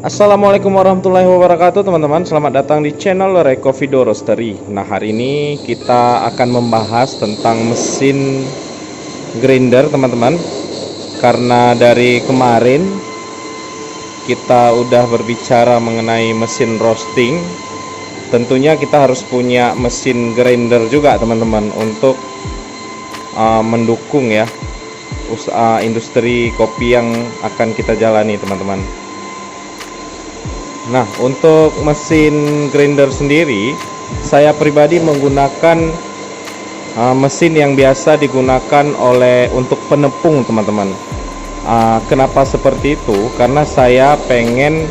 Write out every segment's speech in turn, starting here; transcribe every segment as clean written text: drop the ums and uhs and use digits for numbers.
Assalamualaikum warahmatullahi wabarakatuh teman-teman. Selamat datang di channel Recovido Roastery. Nah, hari ini kita akan membahas tentang mesin grinder teman-teman. Karena dari kemarin kita udah berbicara mengenai mesin roasting, tentunya kita harus punya mesin grinder juga teman-teman untuk mendukung ya usaha industri kopi yang akan kita jalani teman-teman. Nah, untuk mesin grinder sendiri, saya pribadi menggunakan mesin yang biasa digunakan untuk penepung teman-teman. Kenapa seperti itu? Karena saya pengen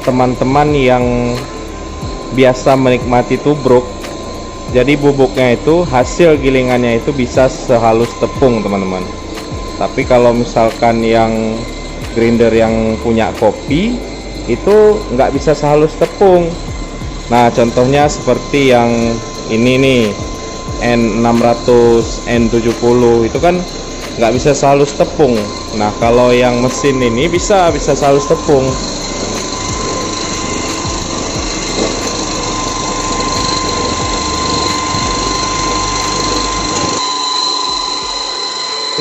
teman-teman yang biasa menikmati tubruk, jadi bubuknya itu hasil gilingannya itu bisa sehalus tepung teman-teman. Tapi kalau misalkan yang grinder yang punya kopi itu nggak bisa sehalus tepung. Nah, contohnya seperti yang ini nih, N600 N70 itu kan nggak bisa sehalus tepung. Nah, kalau yang mesin ini bisa sehalus tepung.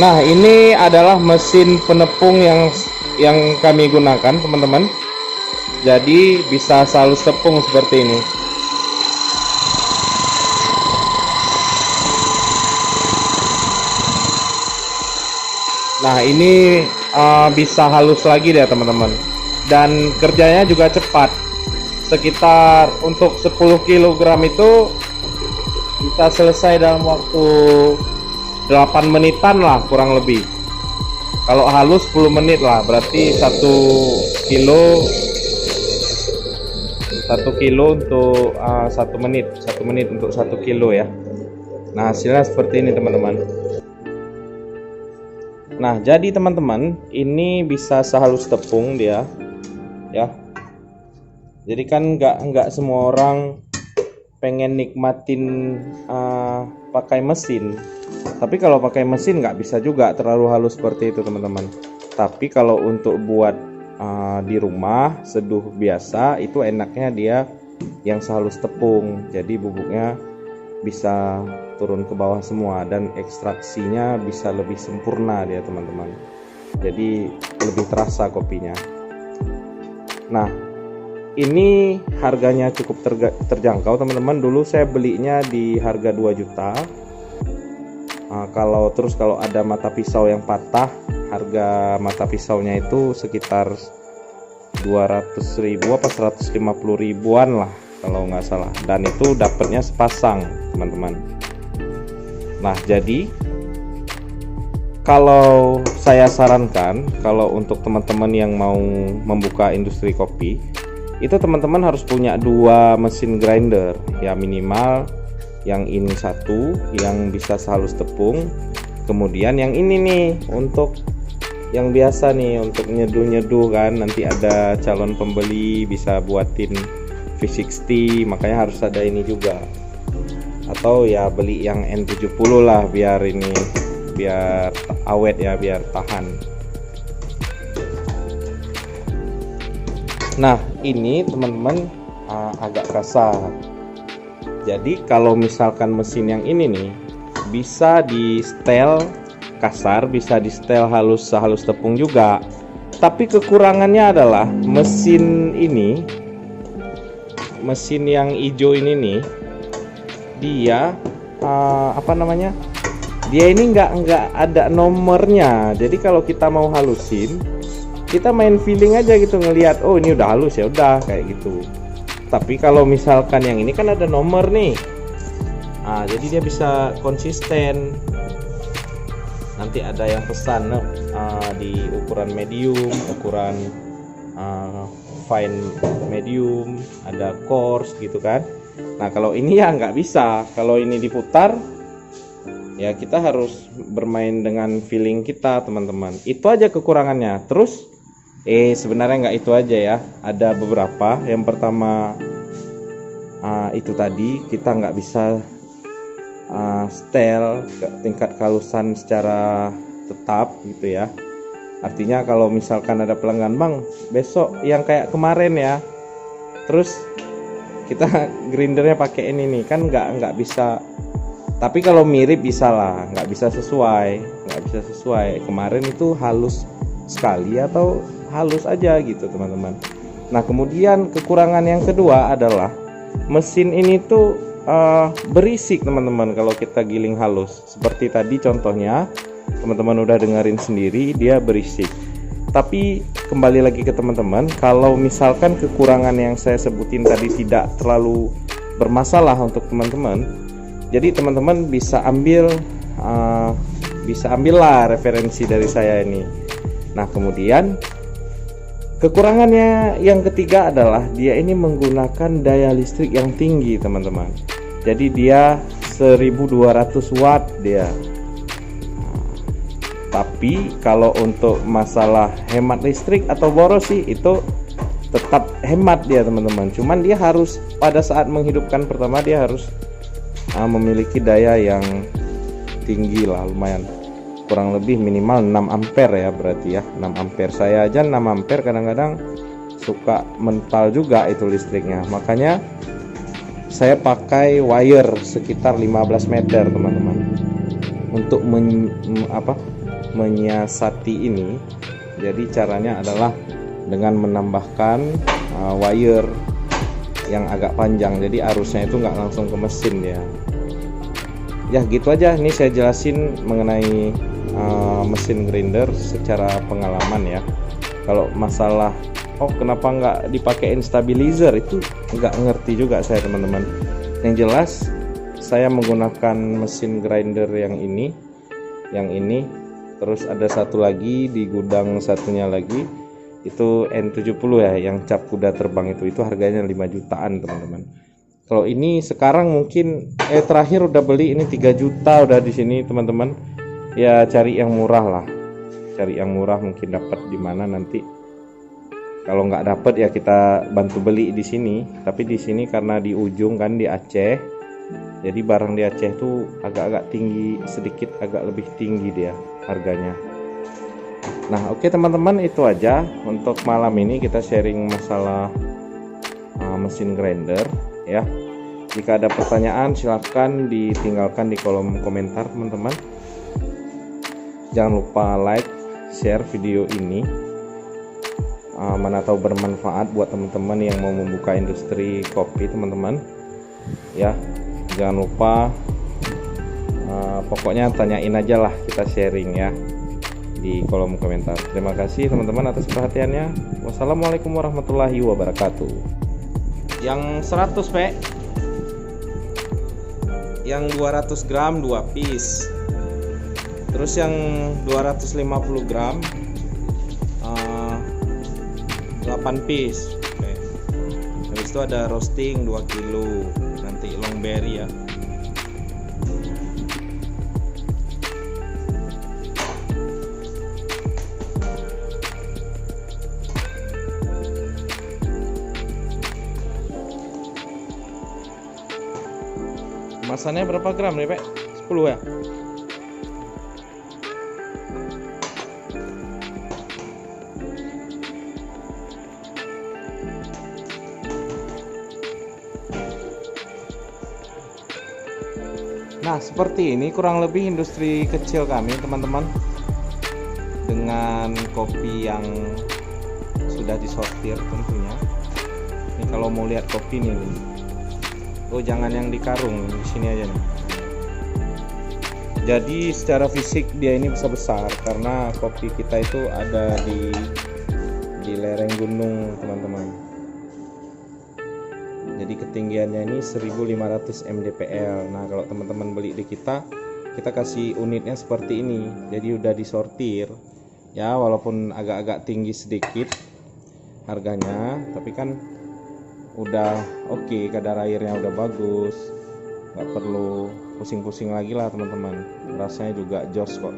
Nah, ini adalah mesin penepung yang kami gunakan teman-teman. Jadi bisa sehalus tepung seperti ini. Nah, ini bisa halus lagi deh teman-teman. Dan kerjanya juga cepat. Sekitar untuk 10 kg itu bisa selesai dalam waktu 8 menitan lah kurang lebih. Kalau halus 10 menit lah, berarti 1 kilo untuk 1 menit, 1 menit untuk 1 kilo ya. Nah, hasilnya seperti ini teman-teman. Nah, jadi teman-teman, ini bisa sehalus tepung dia ya. Jadi kan nggak semua orang pengen nikmatin pakai mesin. Tapi kalau pakai mesin nggak bisa juga terlalu halus seperti itu teman-teman. Tapi kalau untuk buat di rumah seduh biasa itu enaknya dia yang sehalus tepung. Jadi bubuknya bisa turun ke bawah semua dan ekstraksinya bisa lebih sempurna dia teman-teman. Jadi lebih terasa kopinya. Nah, ini harganya cukup terjangkau teman-teman. Dulu saya belinya di harga 2 juta. Kalau ada mata pisau yang patah, harga mata pisaunya itu sekitar 200.000 apa 150 ribuan lah kalau nggak salah. Dan itu dapatnya sepasang teman-teman. Nah, jadi kalau saya sarankan, kalau untuk teman-teman yang mau membuka industri kopi, itu teman-teman harus punya 2 mesin grinder ya, minimal. Yang ini satu yang bisa sehalus tepung, kemudian yang ini nih untuk yang biasa nih untuk nyeduh-nyeduh kan, nanti ada calon pembeli bisa buatin V60, makanya harus ada ini juga. Atau ya beli yang N70 lah biar awet ya, biar tahan. Nah, ini teman-teman agak kasar. Jadi kalau misalkan mesin yang ini nih bisa di setel kasar, bisa di setel sehalus tepung juga. Tapi kekurangannya adalah mesin yang hijau ini nih, dia dia ini nggak ada nomornya. Jadi kalau kita mau halusin, kita main feeling aja gitu, ngelihat oh ini udah halus ya udah kayak gitu. Tapi kalau misalkan yang ini kan ada nomor nih, jadi dia bisa konsisten. Nanti ada yang pesan di ukuran medium, ukuran fine medium, ada coarse gitu kan. Nah, kalau ini ya nggak bisa. Kalau ini diputar, ya kita harus bermain dengan feeling kita teman-teman. Itu aja kekurangannya. Terus sebenarnya nggak itu aja ya, ada beberapa. Yang pertama itu tadi kita nggak bisa setel tingkat kehalusan secara tetap gitu ya. Artinya kalau misalkan ada pelanggan, bang besok yang kayak kemarin ya, terus kita grindernya pakai ini nih, kan nggak bisa. Tapi kalau mirip bisa lah, nggak bisa sesuai. Kemarin itu halus sekali atau halus aja gitu teman-teman. Nah kemudian kekurangan yang kedua adalah mesin ini tuh berisik teman-teman kalau kita giling halus. Seperti tadi contohnya, teman-teman udah dengerin sendiri, dia berisik. Tapi kembali lagi ke teman-teman, kalau misalkan kekurangan yang saya sebutin tadi tidak terlalu bermasalah untuk teman-teman, jadi teman-teman bisa ambillah referensi dari saya ini. Nah kemudian kekurangannya yang ketiga adalah dia ini menggunakan daya listrik yang tinggi teman-teman. Jadi dia 1200 watt dia. Tapi kalau untuk masalah hemat listrik atau boros sih itu tetap hemat dia teman-teman. Cuman dia harus pada saat menghidupkan pertama dia harus memiliki daya yang tinggi lah, lumayan, kurang lebih minimal 6 ampere ya berarti ya. 6 ampere, saya aja 6 ampere kadang-kadang suka mental juga itu listriknya. Makanya saya pakai wire sekitar 15 meter teman-teman untuk menyiasati ini. Jadi caranya adalah dengan menambahkan wire yang agak panjang, jadi arusnya itu nggak langsung ke mesin ya gitu aja. Ini saya jelasin mengenai mesin grinder secara pengalaman ya. Kalau masalah kenapa nggak dipakein stabilizer, itu nggak ngerti juga saya teman-teman. Yang jelas saya menggunakan mesin grinder yang ini, terus ada satu lagi di gudang, satunya lagi itu N70 ya, yang cap kuda terbang itu harganya 5 jutaan teman-teman. Kalau ini sekarang mungkin terakhir udah beli ini 3 juta udah di sini teman-teman. Ya cari yang murah lah, cari yang murah, mungkin dapat di mana nanti. Kalau nggak dapat ya kita bantu beli di sini. Tapi di sini karena di ujung kan, di Aceh, jadi barang di Aceh tuh agak-agak tinggi sedikit, agak lebih tinggi dia harganya. Nah oke teman-teman, itu aja untuk malam ini kita sharing masalah mesin grinder ya. Jika ada pertanyaan silahkan ditinggalkan di kolom komentar teman-teman. Jangan lupa like, share video ini, mana tahu bermanfaat buat teman-teman yang mau membuka industri kopi teman-teman ya. Jangan lupa pokoknya tanyain aja lah, kita sharing ya di kolom komentar. Terima kasih teman-teman atas perhatiannya. Wassalamualaikum warahmatullahi wabarakatuh. Yang 100 P, yang 200 gram 2 piece, terus yang 250 gram 8 piece. Oke. Habis itu ada roasting 2 kilo, nanti long berry ya. Kemasannya berapa gram nih Pak? 10 ya? Nah seperti ini kurang lebih industri kecil kami teman-teman, dengan kopi yang sudah disortir tentunya. Ini kalau mau lihat kopi nih, jangan yang di karung, di sini aja nih. Jadi secara fisik dia ini bisa besar karena kopi kita itu ada di lereng gunung teman-teman. Jadi ketinggiannya ini 1500 mdpl. Nah kalau teman-teman beli di kita kasih unitnya seperti ini. Jadi udah disortir ya, walaupun agak-agak tinggi sedikit harganya, tapi kan udah oke, kadar airnya udah bagus, nggak perlu pusing-pusing lagi lah teman-teman. Rasanya juga jos kok.